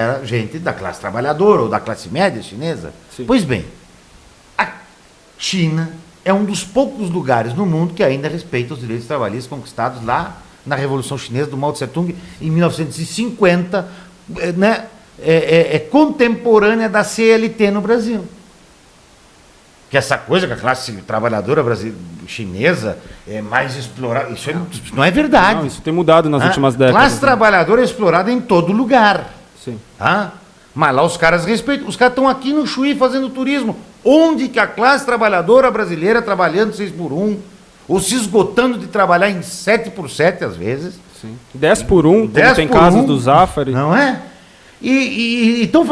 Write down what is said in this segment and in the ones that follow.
era gente da classe trabalhadora ou da classe média chinesa. Sim. Pois bem, a China é um dos poucos lugares no mundo que ainda respeita os direitos trabalhistas conquistados lá na Revolução Chinesa do Mao Tse-tung em 1950, né, contemporânea da CLT no Brasil. Que essa coisa que a classe trabalhadora chinesa é mais explorada, isso não é verdade. Não, isso tem mudado nas últimas décadas. A classe trabalhadora é explorada em todo lugar. Sim. Tá? Mas lá os caras respeitam. Os caras estão aqui no Chuí fazendo turismo. Onde que a classe trabalhadora brasileira trabalhando 6x1, ou se esgotando de trabalhar em 7x7 às vezes. Sim. 10x1, como tem casos do Zafari. Não é? E estão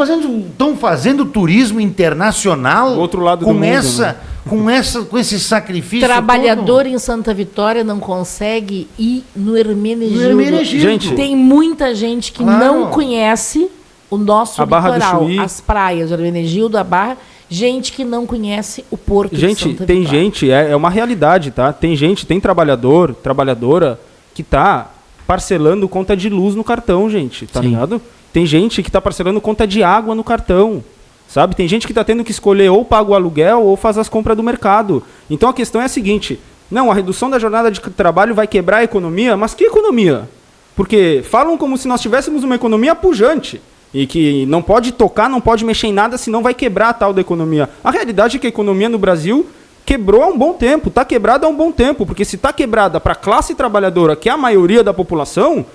fazendo turismo internacional do outro lado com do mundo, com esse sacrifício. Trabalhador todo. Em Santa Vitória não consegue ir no Hermenegildo. Gente, tem muita gente que não conhece o nosso litoral, as praias, o Hermenegildo, a Barra. Gente que não conhece o Porto de Santa Vitória. Tem gente, é uma realidade, tá? Tem trabalhador, trabalhadora que tá parcelando conta de luz no cartão, gente, tá ligado? Tem gente que tá parcelando conta de água no cartão, sabe? Tem gente que tá tendo que escolher ou paga o aluguel ou faz as compras do mercado. Então a questão é a seguinte, não, a redução da jornada de trabalho vai quebrar a economia, mas que economia? Porque falam como se nós tivéssemos uma economia pujante e que não pode tocar, não pode mexer em nada, senão vai quebrar a tal da economia. A realidade é que a economia no Brasil quebrou há um bom tempo, tá quebrada há um bom tempo, porque se tá quebrada para a classe trabalhadora, que é a maioria da população,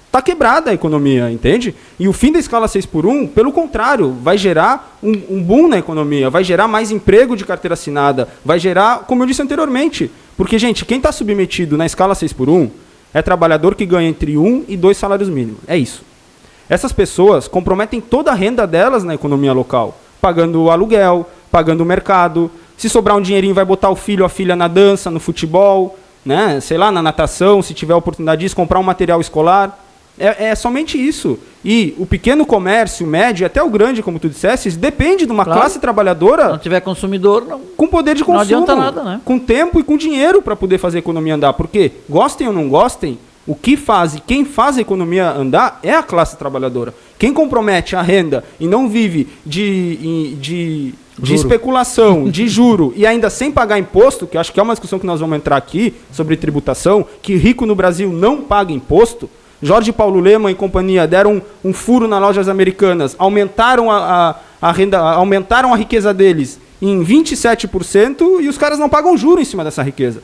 tá quebrada a economia, entende? E o fim da escala 6x1, pelo contrário, vai gerar um boom na economia, vai gerar mais emprego de carteira assinada, vai gerar, como eu disse anteriormente, porque, gente, quem está submetido na escala 6x1 é trabalhador que ganha entre 1 e 2 salários mínimos, é isso. Essas pessoas comprometem toda a renda delas na economia local, pagando o aluguel, pagando o mercado, se sobrar um dinheirinho vai botar o filho ou a filha na dança, no futebol, né? Sei lá, na natação, se tiver oportunidade disso, comprar um material escolar. É somente isso. E o pequeno comércio, o médio, até o grande, como tu disseste, depende de uma classe trabalhadora... Se não tiver consumidor, não... Com poder de consumo. Não adianta nada, né? Com tempo e com dinheiro para poder fazer a economia andar. Porque, gostem ou não gostem, o que faz e quem faz a economia andar é a classe trabalhadora. Quem compromete a renda e não vive de especulação, de juro, e ainda sem pagar imposto, que acho que é uma discussão que nós vamos entrar aqui, sobre tributação, que rico no Brasil não paga imposto. Jorge Paulo Lemann e companhia deram um furo nas lojas americanas, aumentaram a renda, aumentaram a riqueza deles em 27% e os caras não pagam juro em cima dessa riqueza.